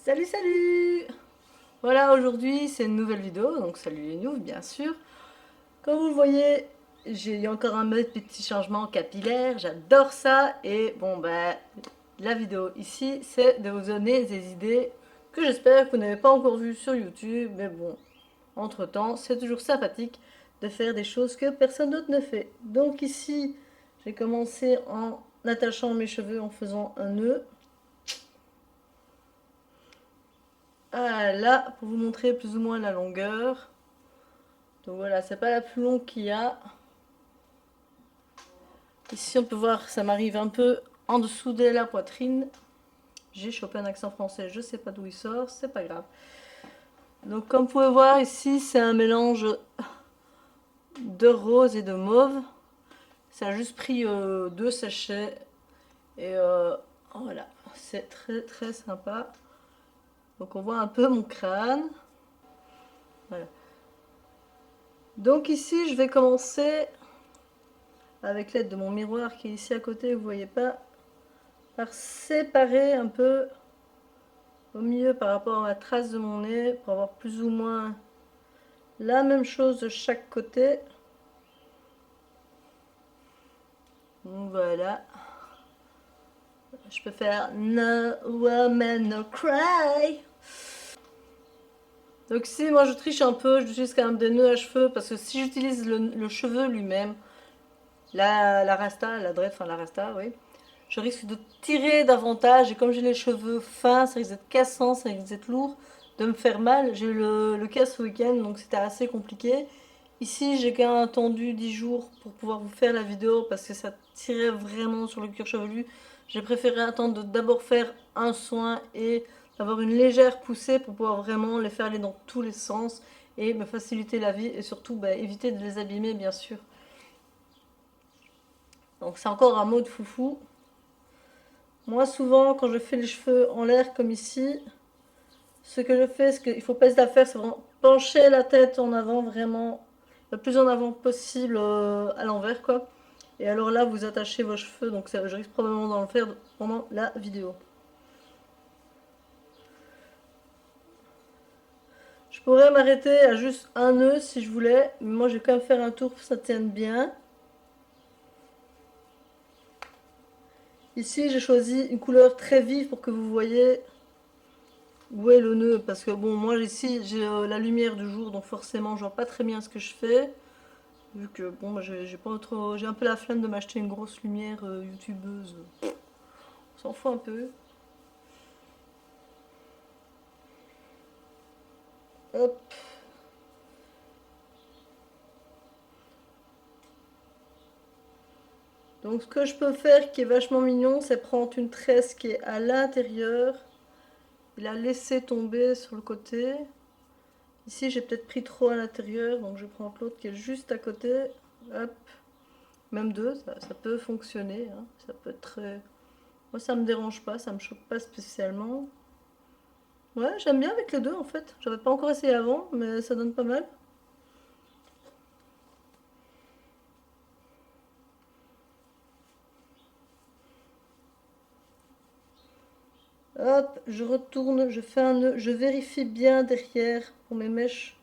Salut, salut! Voilà, aujourd'hui c'est une nouvelle vidéo, donc salut les noobs bien sûr. Comme vous le voyez, j'ai encore un petit changement capillaire, j'adore ça. Et bon bah, la vidéo ici c'est de vous donner des idées que j'espère que vous n'avez pas encore vues sur YouTube. Mais bon, entre temps c'est toujours sympathique de faire des choses que personne d'autre ne fait. Donc ici j'ai commencé en attachant mes cheveux en faisant un nœud. Ah, là, pour vous montrer plus ou moins la longueur. Donc voilà, c'est pas la plus longue qu'il y a. Ici, on peut voir, ça m'arrive un peu en dessous de la poitrine. J'ai chopé un accent français, je sais pas d'où il sort, c'est pas grave. Donc comme vous pouvez voir ici, c'est un mélange de rose et de mauve. Ça a juste pris deux sachets. Et voilà, c'est très très sympa. Donc on voit un peu mon crâne. Voilà. Donc ici, je vais commencer avec l'aide de mon miroir qui est ici à côté, vous voyez pas, par séparer un peu au milieu par rapport à la trace de mon nez pour avoir plus ou moins la même chose de chaque côté. Donc voilà, je peux faire No Woman No Cry. Donc ici moi je triche un peu, j'utilise quand même des nœuds à cheveux parce que si j'utilise le cheveu lui-même, la rasta, la dread, enfin la rasta, oui, je risque de tirer davantage. Et comme j'ai les cheveux fins, ça risque d'être cassant, ça risque d'être lourd, de me faire mal. J'ai eu le cas ce week-end, donc c'était assez compliqué. Ici, j'ai quand même attendu 10 jours pour pouvoir vous faire la vidéo parce que ça tirait vraiment sur le cuir chevelu. J'ai préféré attendre d'abord faire un soin et d'avoir une légère poussée pour pouvoir vraiment les faire aller dans tous les sens et me faciliter la vie et surtout bah, éviter de les abîmer, bien sûr. Donc c'est encore un mot de foufou. Moi, souvent, quand je fais les cheveux en l'air comme ici, ce que je fais, ce qu'il faut pas hésiter à faire, c'est vraiment pencher la tête en avant, vraiment le plus en avant possible à l'envers, quoi. Et alors là, vous attachez vos cheveux, donc ça, je risque probablement d'en le faire pendant la vidéo. Je pourrais m'arrêter à juste un nœud si je voulais, mais moi je vais quand même faire un tour pour que ça tienne bien. Ici, j'ai choisi une couleur très vive pour que vous voyez où est le nœud, parce que bon, moi ici j'ai la lumière du jour, donc forcément je vois pas très bien ce que je fais. Vu que bon, moi, j'ai pas trop, j'ai un peu la flemme de m'acheter une grosse lumière youtubeuse. On s'en fout un peu. Hop. Donc ce que je peux faire qui est vachement mignon, c'est prendre une tresse qui est à l'intérieur et la laisser tomber sur le côté. Ici j'ai peut-être pris trop à l'intérieur, donc je prends l'autre qui est juste à côté. Hop. Même deux, ça peut fonctionner, hein. Ça peut être très... Moi ça me dérange pas, ça me choque pas spécialement. Ouais, j'aime bien avec les deux en fait. J'avais pas encore essayé avant, mais ça donne pas mal. Hop, je retourne, je fais un nœud, je vérifie bien derrière pour mes mèches.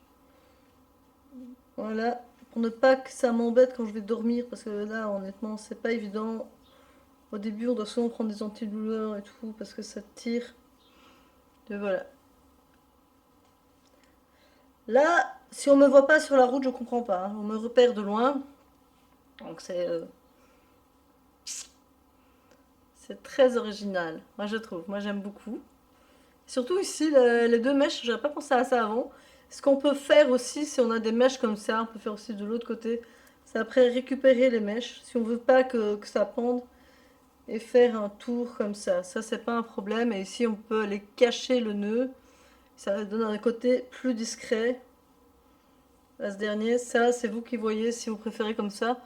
Voilà, pour ne pas que ça m'embête quand je vais dormir, parce que là, honnêtement, c'est pas évident. Au début, on doit souvent prendre des antidouleurs et tout, parce que ça tire. Et voilà. Là, si on me voit pas sur la route, je comprends pas, hein. On me repère de loin, donc c'est très original. Moi, je trouve. Moi, j'aime beaucoup. Surtout ici, les deux mèches, j'aurais pas pensé à ça avant. Ce qu'on peut faire aussi, si on a des mèches comme ça, on peut faire aussi de l'autre côté. C'est après récupérer les mèches, si on veut pas que ça pende, et faire un tour comme ça. Ça, c'est pas un problème. Et ici, on peut aller cacher le nœud. Ça donne un côté plus discret à ce dernier. Ça, c'est vous qui voyez si vous préférez comme ça.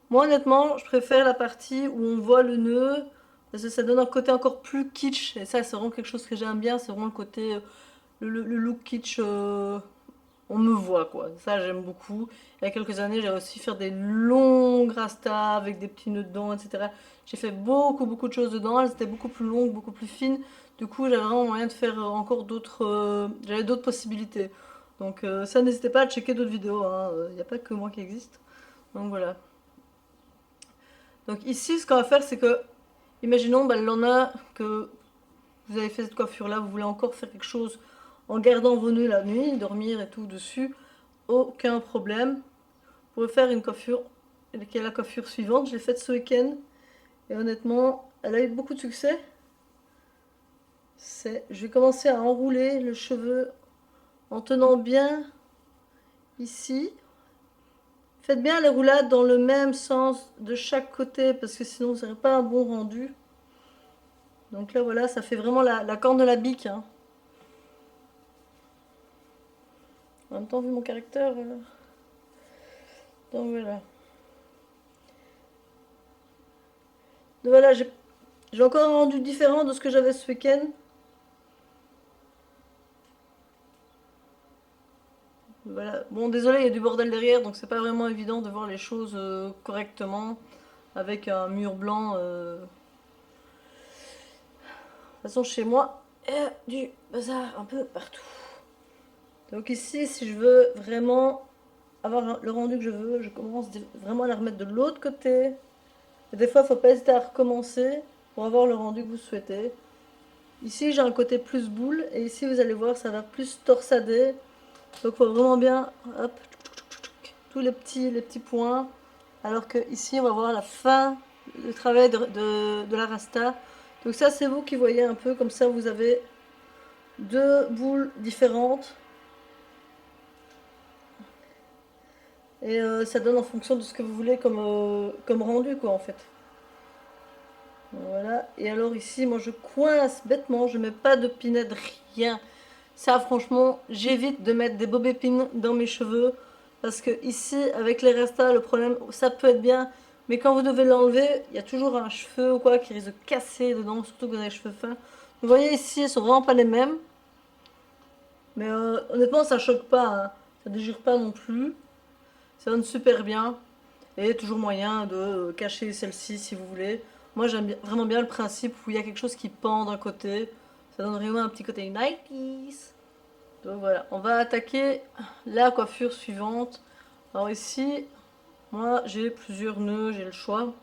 Moi, honnêtement, je préfère la partie où on voit le nœud, parce que ça donne un côté encore plus kitsch. Et ça, c'est vraiment quelque chose que j'aime bien. C'est vraiment le côté le look kitsch, on me voit quoi. Ça j'aime beaucoup. Il y a quelques années, j'ai aussi fait des longues rastas avec des petits nœuds dedans, etc. J'ai fait beaucoup de choses dedans. Elles étaient beaucoup plus longues, beaucoup plus fines. Du coup, j'avais vraiment moyen de faire encore d'autres... j'avais d'autres possibilités. Donc ça, n'hésitez pas à checker d'autres vidéos, hein. Il n'y a pas que moi qui existe. Donc voilà. Donc ici, ce qu'on va faire, c'est que, imaginons, bah, l'on a que vous avez fait cette coiffure-là, vous voulez encore faire quelque chose en gardant vos nœuds la nuit, dormir et tout dessus, aucun problème. Vous pouvez faire une coiffure, qui est la coiffure suivante. Je l'ai faite ce week-end et honnêtement, elle a eu beaucoup de succès. Je vais commencer à enrouler le cheveu en tenant bien ici. Faites bien les roulades dans le même sens de chaque côté parce que sinon vous n'aurez pas un bon rendu. Donc là voilà, ça fait vraiment la corne de la bique, hein. En même temps, vu mon caractère. Donc voilà. Donc voilà, j'ai encore un rendu différent de ce que j'avais ce week-end. Voilà. Bon, désolé, il y a du bordel derrière, donc c'est pas vraiment évident de voir les choses correctement avec un mur blanc. De toute façon, chez moi, il y a du bazar un peu partout. Donc ici, si je veux vraiment avoir le rendu que je veux, je commence vraiment à la remettre de l'autre côté. Et des fois, il ne faut pas hésiter à recommencer pour avoir le rendu que vous souhaitez. Ici, j'ai un côté plus boule, et ici, vous allez voir, ça va plus torsader. Donc, il faut vraiment bien, hop, tous les petits points. Alors que ici, on va voir la fin du travail de la rasta. Donc ça, c'est vous qui voyez un peu, comme ça, vous avez deux boules différentes. Et ça donne en fonction de ce que vous voulez comme rendu, quoi, en fait. Voilà. Et alors ici, moi, je coince bêtement. Je mets pas de pinette, rien. Ça, franchement, j'évite de mettre des bobépines dans mes cheveux. Parce que ici, avec les restas, le problème, ça peut être bien. Mais quand vous devez l'enlever, il y a toujours un cheveu ou quoi qui risque de casser dedans. Surtout que vous avez les cheveux fins. Vous voyez ici, ils sont vraiment pas les mêmes. Mais honnêtement, ça choque pas, hein. Ça déchire pas non plus. Ça donne super bien. Et toujours moyen de cacher celle-ci si vous voulez. Moi j'aime vraiment bien le principe où il y a quelque chose qui pend d'un côté. Ça donne vraiment un petit côté Nikes. Donc voilà, on va attaquer la coiffure suivante. Alors ici, moi j'ai plusieurs nœuds, j'ai le choix.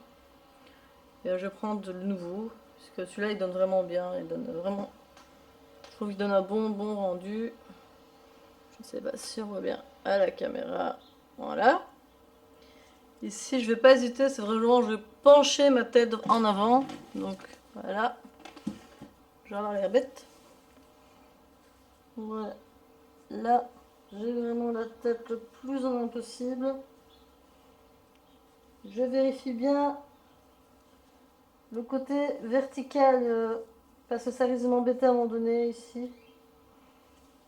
Et je vais prendre le nouveau. Parce que celui-là il donne vraiment bien. Il donne vraiment. Je trouve qu'il donne un bon rendu. Je ne sais pas si on voit bien à la caméra. Voilà. Ici, je vais pas hésiter, c'est vraiment, je vais pencher ma tête en avant. Donc, voilà. Je vais avoir l'air bête. Voilà. Là, j'ai vraiment la tête le plus en avant possible. Je vérifie bien le côté vertical, parce que ça risque de m'embêter à un moment donné ici.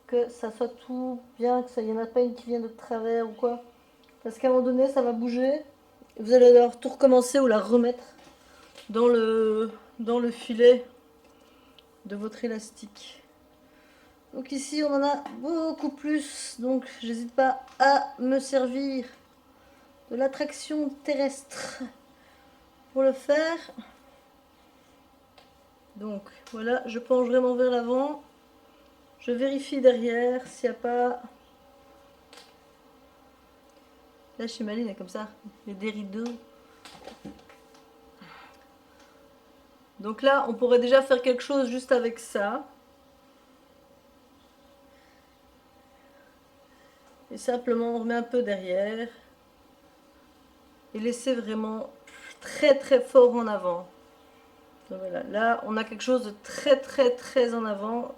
Que ça soit tout bien, que ça y en a pas une qui vient de travers ou quoi. Parce qu'à un moment donné, ça va bouger. Et vous allez devoir tout recommencer ou la remettre dans le filet de votre élastique. Donc ici on en a beaucoup plus, donc j'hésite pas à me servir de l'attraction terrestre pour le faire. Donc voilà, je penche vraiment vers l'avant, je vérifie derrière s'il n'y a pas... Là chez Maline est comme ça, il y a des rideaux. Donc là on pourrait déjà faire quelque chose juste avec ça. Et simplement on remet un peu derrière. Et laisser vraiment très fort en avant. Donc voilà, là on a quelque chose de très en avant.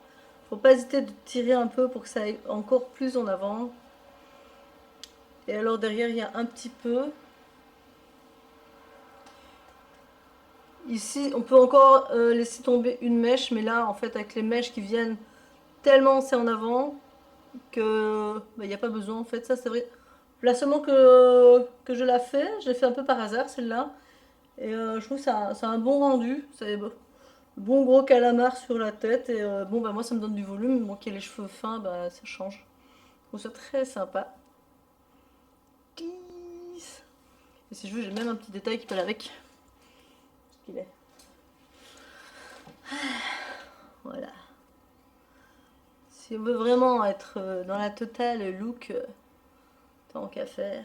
Faut pas hésiter de tirer un peu pour que ça aille encore plus en avant. Et alors derrière il y a un petit peu. Ici on peut encore laisser tomber une mèche, mais là en fait avec les mèches qui viennent tellement c'est en avant que il n'y a pas besoin en fait. Ça c'est vrai. Là seulement que je la fais, je l'ai fait un peu par hasard celle-là. Et je trouve que ça a un bon rendu. C'est bon gros calamar sur la tête. Et bon, bah moi ça me donne du volume. Moi qui ai les cheveux fins, bah ça change. Je trouve ça très sympa. Et si je veux, j'ai même un petit détail qui peut aller avec. Qu'il est. Voilà. Si on veut vraiment être dans la totale look, tant qu'à faire.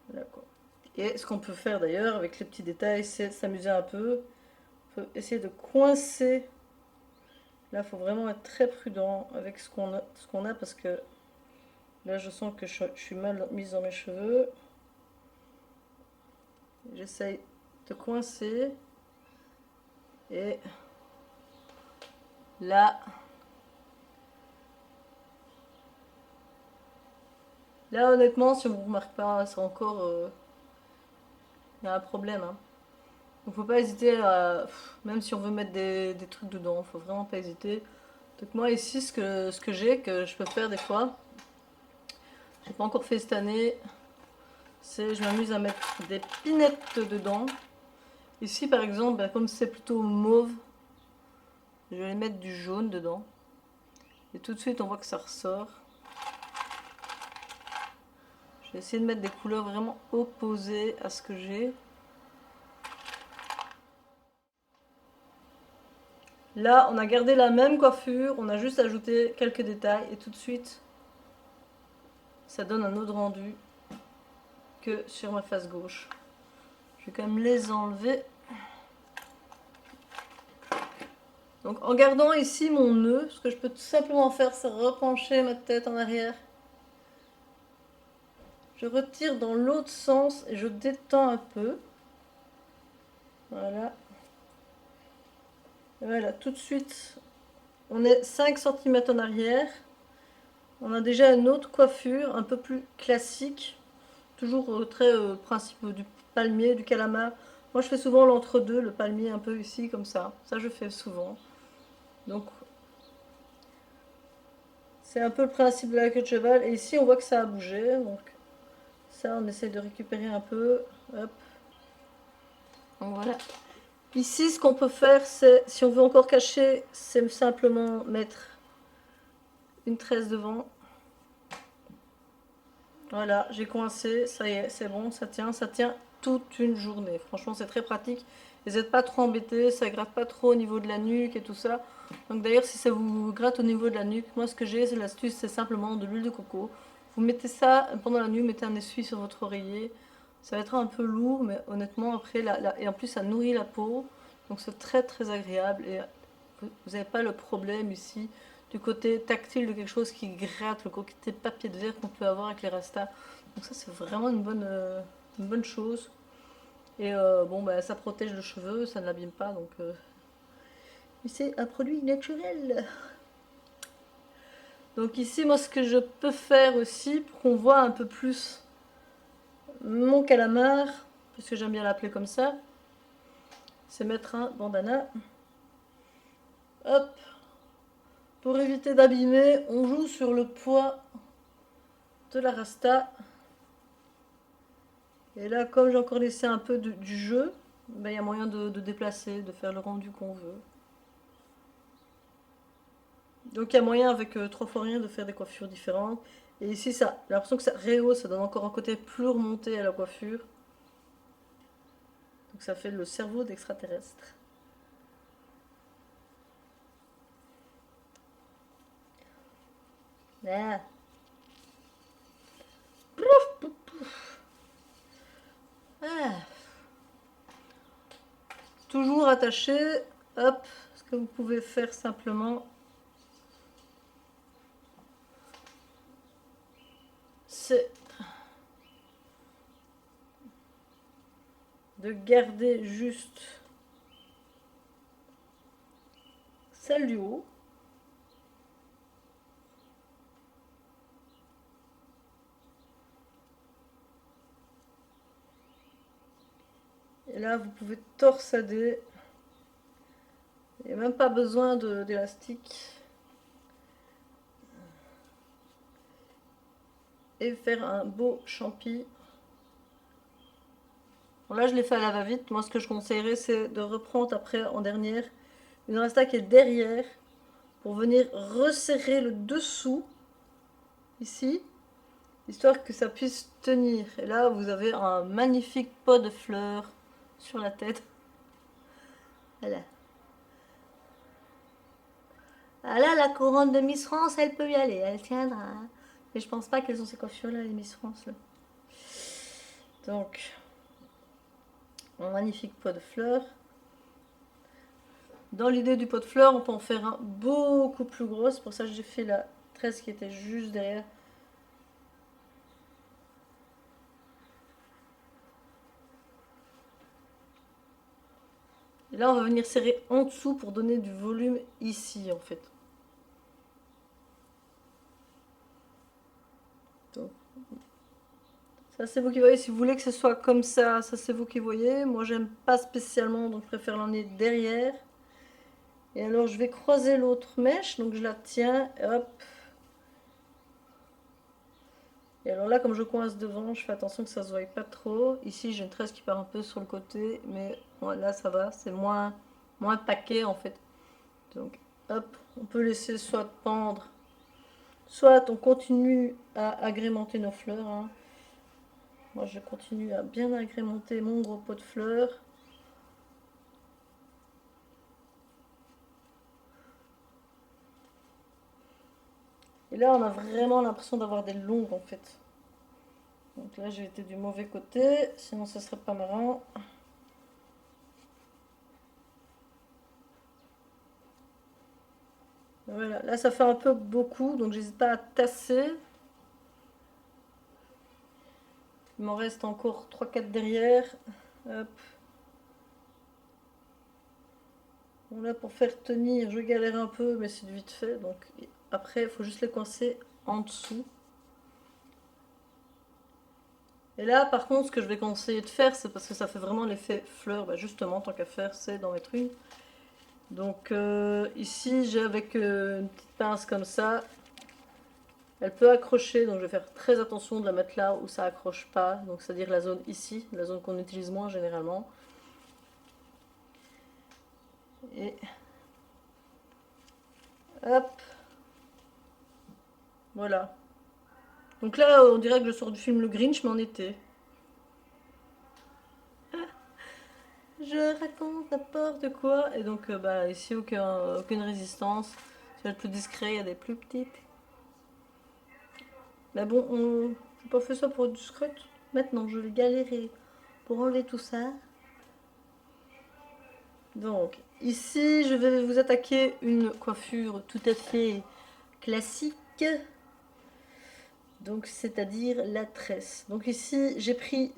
Voilà quoi. Et ce qu'on peut faire d'ailleurs avec les petits détails, c'est s'amuser un peu. On peut essayer de coincer. Là, il faut vraiment être très prudent avec ce qu'on a parce que là, je sens que je suis mal mise dans mes cheveux. J'essaye de coincer. Et là, honnêtement, si on ne remarque pas, c'est encore... il y a un problème. Hein. Donc faut pas hésiter à... Même si on veut mettre des trucs dedans, faut vraiment pas hésiter. Donc moi ici, ce que j'ai, que je peux faire des fois, j'ai pas encore fait cette année, c'est je m'amuse à mettre des pinettes dedans. Ici par exemple, ben, comme c'est plutôt mauve, je vais mettre du jaune dedans. Et tout de suite on voit que ça ressort. Je vais essayer de mettre des couleurs vraiment opposées à ce que j'ai. Là, on a gardé la même coiffure, on a juste ajouté quelques détails et tout de suite, ça donne un autre rendu que sur ma face gauche. Je vais quand même les enlever. Donc en gardant ici mon nœud, ce que je peux tout simplement faire, c'est repencher ma tête en arrière. Je retire dans l'autre sens et je détends un peu. Voilà. Et voilà, tout de suite, on est 5 cm en arrière. On a déjà une autre coiffure, un peu plus classique. Toujours très principe du palmier, du calamar. Moi je fais souvent l'entre-deux, le palmier un peu ici comme ça. Ça je fais souvent. Donc c'est un peu le principe de la queue de cheval. Et ici on voit que ça a bougé. Donc ça on essaie de récupérer un peu. Hop. Donc voilà. Ici ce qu'on peut faire c'est, si on veut encore cacher, c'est simplement mettre une tresse devant. Voilà, j'ai coincé, ça y est, c'est bon, ça tient toute une journée. Franchement, c'est très pratique. Vous n'êtes pas trop embêtés, ça gratte pas trop au niveau de la nuque et tout ça. Donc d'ailleurs, si ça vous gratte au niveau de la nuque, moi ce que j'ai, c'est l'astuce, c'est simplement de l'huile de coco. Vous mettez ça pendant la nuit, mettez un essuie sur votre oreiller. Ça va être un peu lourd, mais honnêtement, après, et en plus, ça nourrit la peau. Donc c'est très très agréable et vous n'avez pas le problème ici du côté tactile de quelque chose qui gratte, le côté papier de verre qu'on peut avoir avec les rastas. Donc ça c'est vraiment une bonne chose. Et bon bah ça protège le cheveu, ça ne l'abîme pas donc c'est un produit naturel. Donc ici moi ce que je peux faire aussi pour qu'on voit un peu plus mon calamar, puisque j'aime bien l'appeler comme ça, c'est mettre un bandana. Hop, pour éviter d'abîmer, on joue sur le poids de la rasta. Et là, comme j'ai encore laissé un peu du jeu, ben, il y a moyen de déplacer, de faire le rendu qu'on veut. Donc il y a moyen avec 3 fois rien de faire des coiffures différentes. Et ici, ça, j'ai l'impression que ça rehausse, ça donne encore un côté plus remonté à la coiffure. Donc ça fait le cerveau d'extraterrestre. Ah. Ah. Toujours attaché. Hop, ce que vous pouvez faire simplement, c'est de garder juste celle du haut. Et là, vous pouvez torsader. Il n'y a même pas besoin d'élastique. Et faire un beau champi. Bon, là, je l'ai fait à la va-vite. Moi, ce que je conseillerais, c'est de reprendre après en dernière une rasta qui est derrière pour venir resserrer le dessous ici, histoire que ça puisse tenir. Et là, vous avez un magnifique pot de fleurs sur la tête. Voilà. Ah là, la couronne de Miss France, elle peut y aller, elle tiendra. Mais je pense pas qu'elles ont ces coiffures-là, les Miss France. Là. Donc, un magnifique pot de fleurs. Dans l'idée du pot de fleurs, on peut en faire un beaucoup plus gros. C'est pour ça que j'ai fait la tresse qui était juste derrière. Et là, on va venir serrer en dessous pour donner du volume ici, en fait. Donc, ça, c'est vous qui voyez. Si vous voulez que ce soit comme ça c'est vous qui voyez. Moi, j'aime pas spécialement, donc je préfère l'emmener derrière. Et alors, je vais croiser l'autre mèche. Donc, je la tiens. Hop. Et alors là, comme je coince devant, je fais attention que ça se voie pas trop. Ici, j'ai une tresse qui part un peu sur le côté. Mais là, ça va. C'est moins paquet, en fait. Donc, hop. On peut laisser soit pendre, soit on continue à agrémenter nos fleurs. Hein. Moi, je continue à bien agrémenter mon gros pot de fleurs. Et là, on a vraiment l'impression d'avoir des longues en fait. Donc là, j'ai été du mauvais côté, sinon ce serait pas marrant. Voilà, là ça fait un peu beaucoup, donc j'hésite pas à tasser. Il m'en reste encore trois quatre derrière. Hop. Bon, là, pour faire tenir, je galère un peu, mais c'est vite fait. Donc après, il faut juste les coincer en dessous. Et là, par contre, ce que je vais conseiller de faire, c'est parce que ça fait vraiment l'effet fleur. Bah, justement, tant qu'à faire, c'est d'en mettre une. Donc ici, j'ai avec une petite pince comme ça. Elle peut accrocher, donc je vais faire très attention de la mettre là où ça accroche pas. Donc c'est-à-dire la zone ici, la zone qu'on utilise moins généralement. Et hop, voilà. Donc là, on dirait que je sors du film Le Grinch, mais en été. Je raconte n'importe quoi. Et donc bah, ici, aucune résistance. C'est le plus discret, il y a des plus petites. Mais bon, on n'a pas fait ça pour être discrète. Maintenant, je vais galérer pour enlever tout ça. Donc, ici, je vais vous attaquer une coiffure tout à fait classique. Donc, c'est-à-dire la tresse. Donc ici, j'ai pris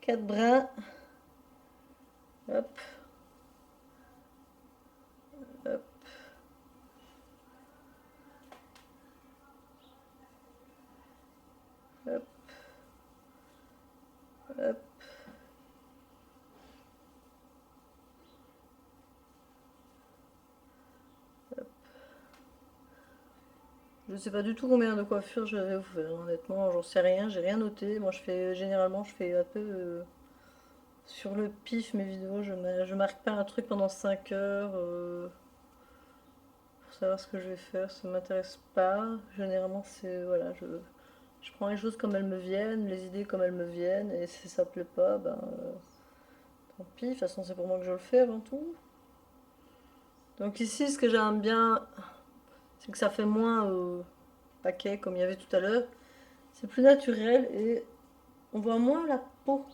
4 brins. Hop, hop, hop, hop. Je sais pas du tout combien de coiffures je vais vous faire. Honnêtement, j'en sais rien. J'ai rien noté. Moi, généralement, je fais un peu sur le pif mes vidéos. Je marque pas un truc pendant 5 heures pour savoir ce que je vais faire. Ça m'intéresse pas. Généralement, c'est voilà, je prends les choses comme elles me viennent, les idées comme elles me viennent, et si ça plaît pas, ben tant pis. De toute façon, c'est pour moi que je le fais avant tout. Donc ici, ce que j'aime bien, c'est que ça fait moins paquet comme il y avait tout à l'heure. C'est plus naturel et on voit moins la peau.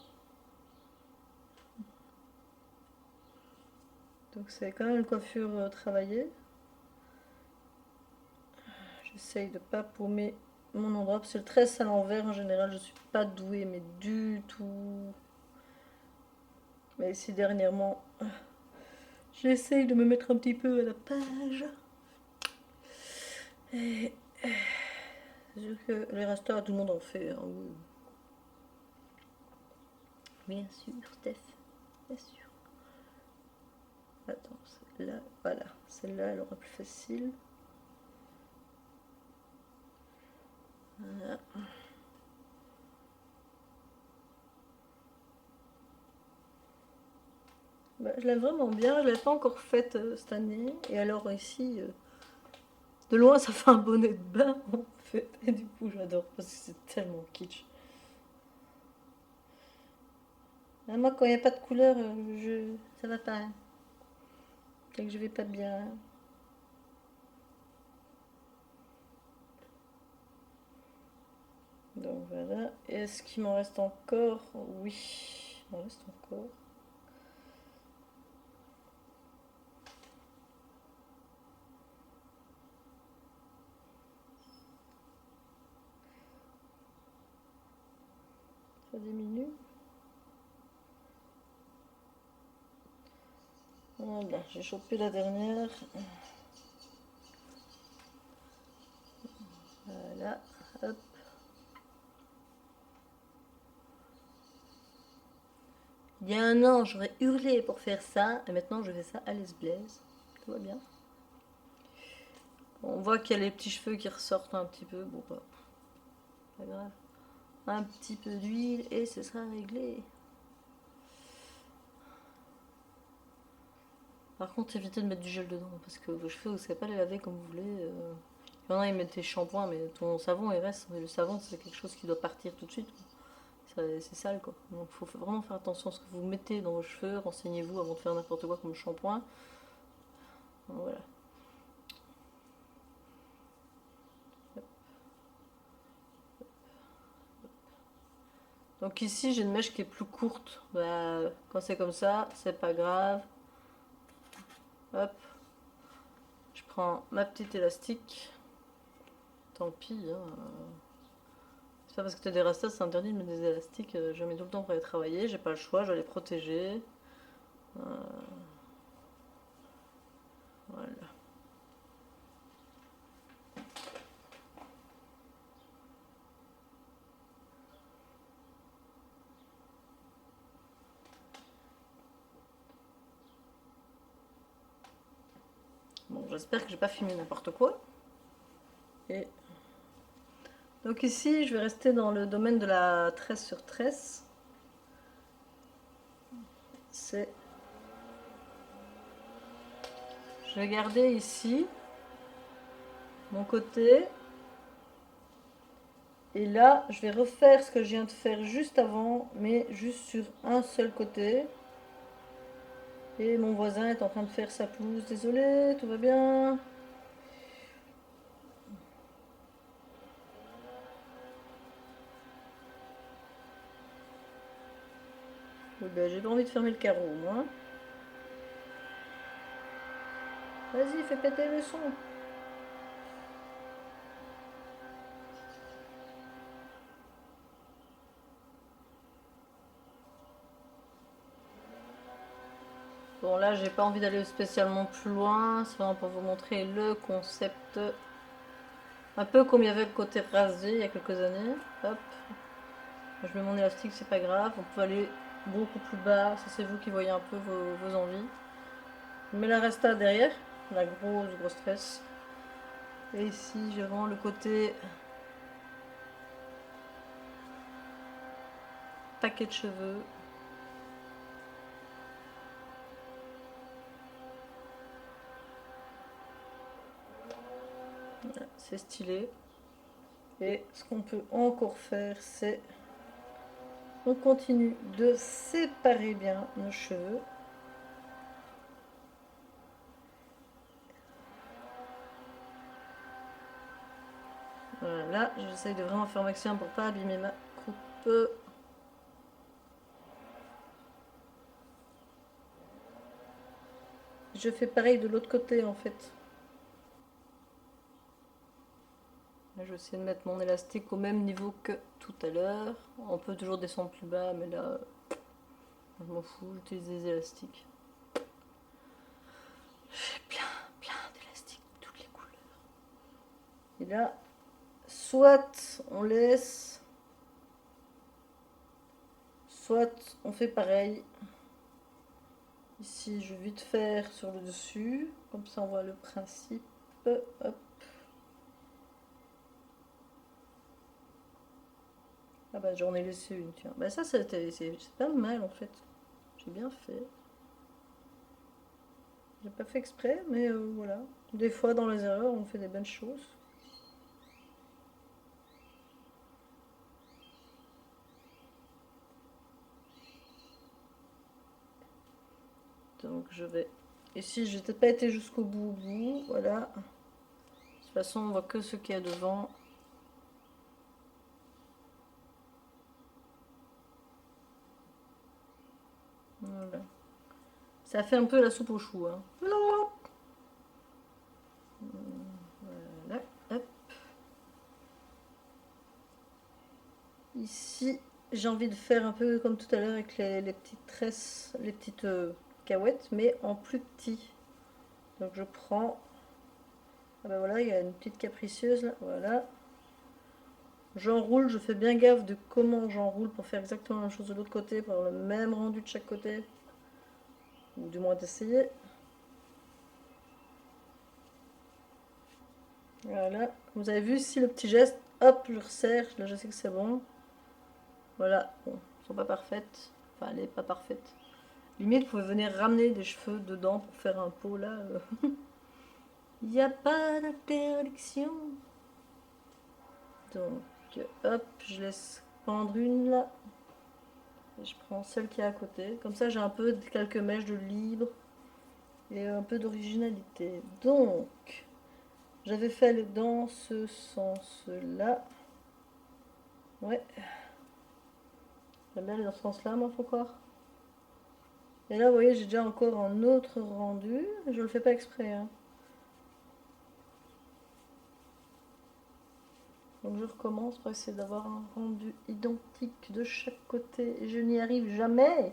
Donc c'est quand même une coiffure travaillée. J'essaye de pas paumer mon endroit parce que le tresse à l'envers en général, je suis pas douée, mais du tout. Mais ici dernièrement, j'essaye de me mettre un petit peu à la page. Et c'est sûr que les restos, tout le monde en fait. Hein, oui. Bien sûr, Steph, bien sûr. Attends, celle-là, voilà. Celle-là, elle aura plus facile. Voilà. Bah, je l'aime vraiment bien, je ne l'ai pas encore faite cette année. Et alors ici, de loin, ça fait un bonnet de bain en fait. Et du coup, j'adore parce que c'est tellement kitsch. Ah, moi, quand il n'y a pas de couleur, ça va pas. Hein. Dès que je vais pas bien. Donc voilà. Est-ce qu'il m'en reste encore? Oui, il m'en reste encore. Ça diminue. Voilà, j'ai chopé la dernière. Voilà, hop. Il y a un an, j'aurais hurlé pour faire ça, et maintenant je fais ça à l'aise-blaise. Tout va bien. On voit qu'il y a les petits cheveux qui ressortent un petit peu. Bon, bah, pas grave. Un petit peu d'huile et ce sera réglé. Par contre, évitez de mettre du gel dedans parce que vos cheveux, vous ne savez pas les laver comme vous voulez. Il y en a, ils mettent des shampoings, mais ton savon, il reste. Mais le savon, c'est quelque chose qui doit partir tout de suite. C'est sale, quoi. Donc, il faut vraiment faire attention à ce que vous mettez dans vos cheveux. Renseignez-vous avant de faire n'importe quoi comme shampoing. Donc, voilà. Donc ici, j'ai une mèche qui est plus courte. Bah, quand c'est comme ça, c'est pas grave. Hop, je prends ma petite élastique. Tant pis, hein. C'est pas parce que tu as des rastas, c'est interdit de mettre des élastiques. Je mets tout le temps pour aller travailler. J'ai pas le choix, je dois les protéger. Euh, voilà. Bon, j'espère que j'ai pas filmé n'importe quoi. Et donc ici, je vais rester dans le domaine de la tresse sur tresse. C'est, je vais garder ici mon côté. Et là, je vais refaire ce que je viens de faire juste avant, mais juste sur un seul côté. Et mon voisin est en train de faire sa pelouse. Désolé, tout va bien. Oui, ben, j'ai pas envie de fermer le carreau, moi. Vas-y, fais péter le son. Bon, là, j'ai pas envie d'aller spécialement plus loin. C'est vraiment pour vous montrer le concept. Un peu comme il y avait le côté rasé il y a quelques années. Hop. Je mets mon élastique, c'est pas grave. On peut aller beaucoup plus bas. Ça, c'est vous qui voyez un peu vos envies. Je mets la resta derrière. La grosse tresse. Et ici, j'ai vraiment le côté paquet de cheveux. Voilà, c'est stylé. Et ce qu'on peut encore faire, c'est on continue de séparer bien nos cheveux. Voilà, j'essaye de vraiment faire maximum pour pas abîmer ma coupe. Je fais pareil de l'autre côté en fait. Là, je vais essayer de mettre mon élastique au même niveau que tout à l'heure. On peut toujours descendre plus bas, mais là, je m'en fous, j'utilise des élastiques. J'ai plein d'élastiques, toutes les couleurs. Et là, soit on laisse, soit on fait pareil. Ici, je vais vite faire sur le dessus, comme ça on voit le principe. Hop. Ah bah j'en ai laissé une, tiens. Bah ça c'est pas mal en fait. J'ai bien fait. J'ai pas fait exprès, mais voilà. Des fois dans les erreurs on fait des bonnes choses. Donc je vais... Ici j'ai peut-être pas été jusqu'au bout, voilà. De toute façon on voit que ce qu'il y a devant. Ça fait un peu la soupe aux choux. Hein. Voilà, hop. Ici, j'ai envie de faire un peu comme tout à l'heure avec les petites tresses, les petites cahuètes, mais en plus petit. Donc je prends... Ah ben voilà, il y a une petite capricieuse là, voilà. J'enroule, je fais bien gaffe de comment j'enroule pour faire exactement la même chose de l'autre côté, pour avoir le même rendu de chaque côté. Ou du moins d'essayer. Voilà, vous avez vu ici le petit geste, hop, je resserre, là je sais que c'est bon. Voilà, bon, elles sont pas parfaites, enfin elle est pas parfaite. Limite, vous pouvez venir ramener des cheveux dedans pour faire un pot là. Il n'y a pas d'interdiction. Donc, hop, je laisse pendre une là. Et je prends celle qui est à côté. Comme ça, j'ai un peu quelques mèches de libre et un peu d'originalité. Donc, j'avais fait dans ce sens-là. Ouais, j'aime bien aller dans ce sens-là, moi, faut croire. Et là, vous voyez, j'ai déjà encore un autre rendu. Je le fais pas exprès. Hein. Donc, je recommence pour essayer d'avoir un rendu identique de chaque côté. Et je n'y arrive jamais.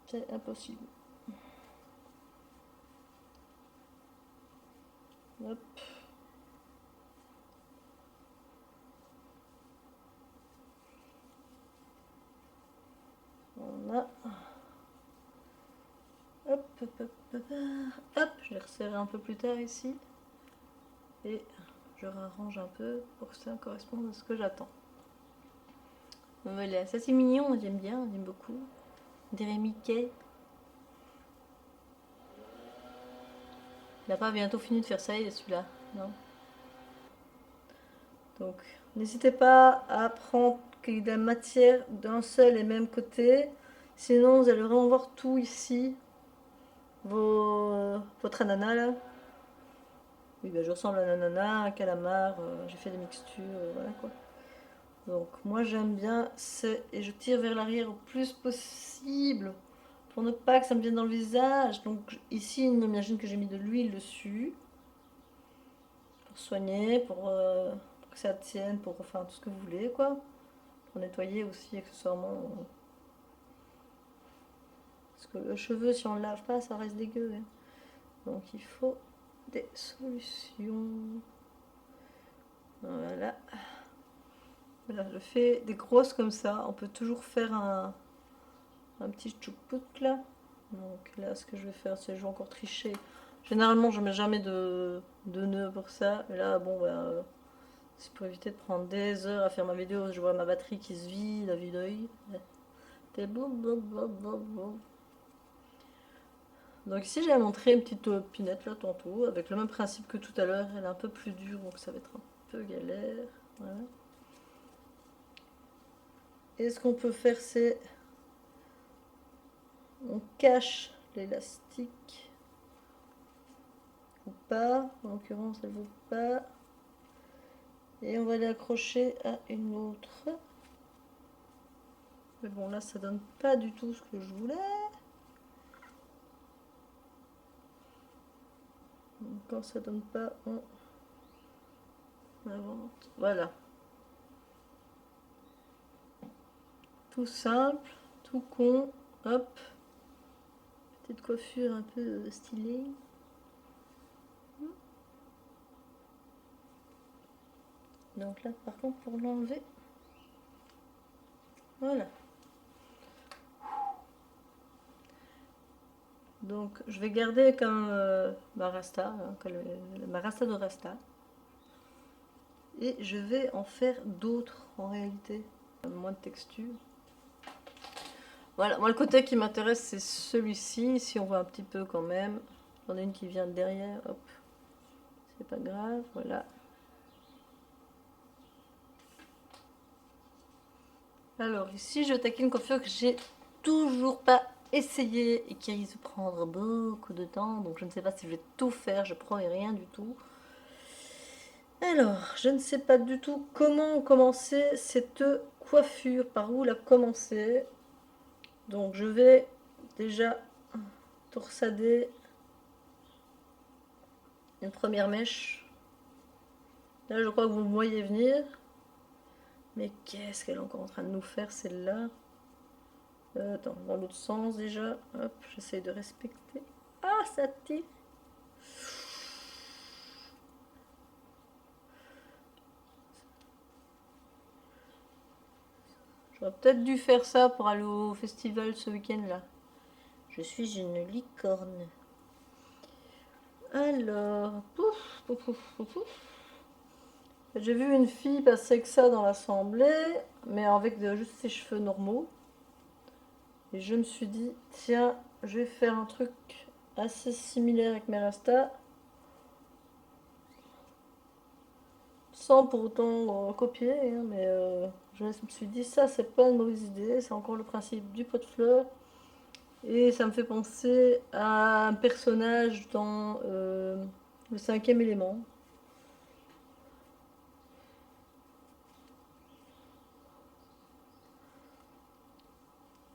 C'est impossible. Hop. Voilà. Hop, hop, hop, hop, hop. Je les resserrer un peu plus tard ici. Et je rarrange un peu pour que ça corresponde à ce que j'attends. Voilà, ça c'est mignon, j'aime bien, j'aime beaucoup. On dirait Mickey. Il n'a pas bientôt fini de faire ça, il est celui-là, non? Donc, n'hésitez pas à prendre de la matière d'un seul et même côté. Sinon, vous allez vraiment voir tout ici. Votre ananas là. Oui, ben, je ressemble à un ananas, un calamar. J'ai fait des mixtures, voilà quoi. Donc, moi j'aime bien, et je tire vers l'arrière au plus possible pour ne pas que ça me vienne dans le visage. Donc, ici, on imagine que j'ai mis de l'huile dessus pour soigner, pour que ça tienne, pour enfin tout ce que vous voulez quoi. Pour nettoyer aussi accessoirement. Parce que le cheveu, si on ne le lave pas, ça reste dégueu. Hein. Donc il faut des solutions. Voilà. Voilà, je fais des grosses comme ça. On peut toujours faire un petit choupouk là. Donc là, ce que je vais faire, c'est que je vais encore tricher. Généralement, je mets jamais de nœuds pour ça. Mais là, bon, bah, c'est pour éviter de prendre des heures à faire ma vidéo. Je vois ma batterie qui se vide, la vue d'œil. T'es boum, boum, boum, boum, boum. Donc ici j'ai montré une petite pinette là tantôt, avec le même principe que tout à l'heure, elle est un peu plus dure donc ça va être un peu galère. Voilà. Et ce qu'on peut faire c'est, on cache l'élastique, ou pas, en l'occurrence elle ne veut pas, et on va l'accrocher à une autre. Mais bon là ça donne pas du tout ce que je voulais. Donc, quand ça donne pas, on invente. Voilà. Tout simple, tout con, hop. Petite coiffure un peu stylée. Donc là, par contre, pour l'enlever, voilà. Donc je vais garder comme ma rasta, hein, ma rasta de rasta. Et je vais en faire d'autres en réalité. Moins de texture. Voilà, moi le côté qui m'intéresse c'est celui-ci. Si on voit un petit peu quand même. J'en ai une qui vient derrière, hop. C'est pas grave, voilà. Alors ici je taquine une coiffure que j'ai toujours pas essayé et qui risque de prendre beaucoup de temps. Donc je ne sais pas si je vais tout faire, je promets rien du tout. Alors, je ne sais pas du tout comment commencer cette coiffure, par où la commencer. Donc je vais déjà torsadé une première mèche. Là, je crois que vous me voyez venir. Mais qu'est-ce qu'elle est encore en train de nous faire, celle-là? Attends, dans l'autre sens déjà. Hop, j'essaye de respecter. Ah, ça tire. J'aurais peut-être dû faire ça pour aller au festival ce week-end-là. Je suis une licorne. Alors, pouf, pouf, pouf, pouf, pouf. J'ai vu une fille passer avec ça dans l'assemblée, mais avec juste ses cheveux normaux. Et je me suis dit, tiens, je vais faire un truc assez similaire avec mes rastas, sans pour autant copier, hein, mais je me suis dit, ça, c'est pas une mauvaise idée, c'est encore le principe du pot de fleurs. Et ça me fait penser à un personnage dans le cinquième élément.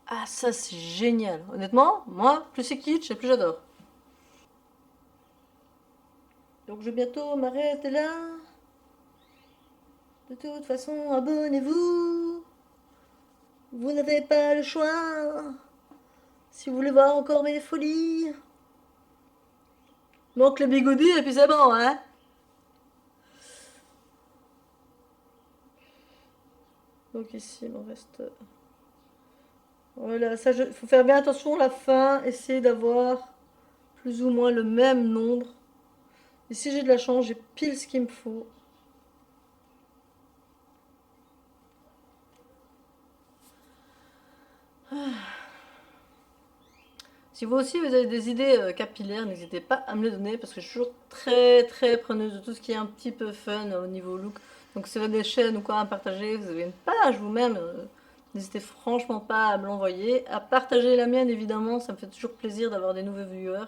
Ah, ça, c'est génial. Honnêtement, moi, plus c'est kitsch, et plus j'adore. Donc, je vais bientôt m'arrêter là. De toute façon, abonnez-vous. Vous n'avez pas le choix. Si vous voulez voir encore mes folies. Donc, le bigoudi, et puis c'est bon, hein. Donc, ici, il me reste. Voilà, ça, il faut faire bien attention à la fin. Essayer d'avoir plus ou moins le même nombre. Et si j'ai de la chance, j'ai pile ce qu'il me faut. Si vous aussi vous avez des idées capillaires, n'hésitez pas à me les donner parce que je suis toujours très très preneuse de tout ce qui est un petit peu fun au niveau look. Donc si vous avez des chaînes ou quoi à partager, vous avez une page vous-même, n'hésitez franchement pas à me l'envoyer. À partager la mienne évidemment, ça me fait toujours plaisir d'avoir des nouveaux viewers.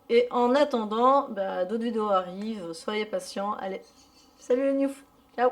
Et en attendant, bah, d'autres vidéos arrivent, soyez patients. Allez, salut les news, ciao!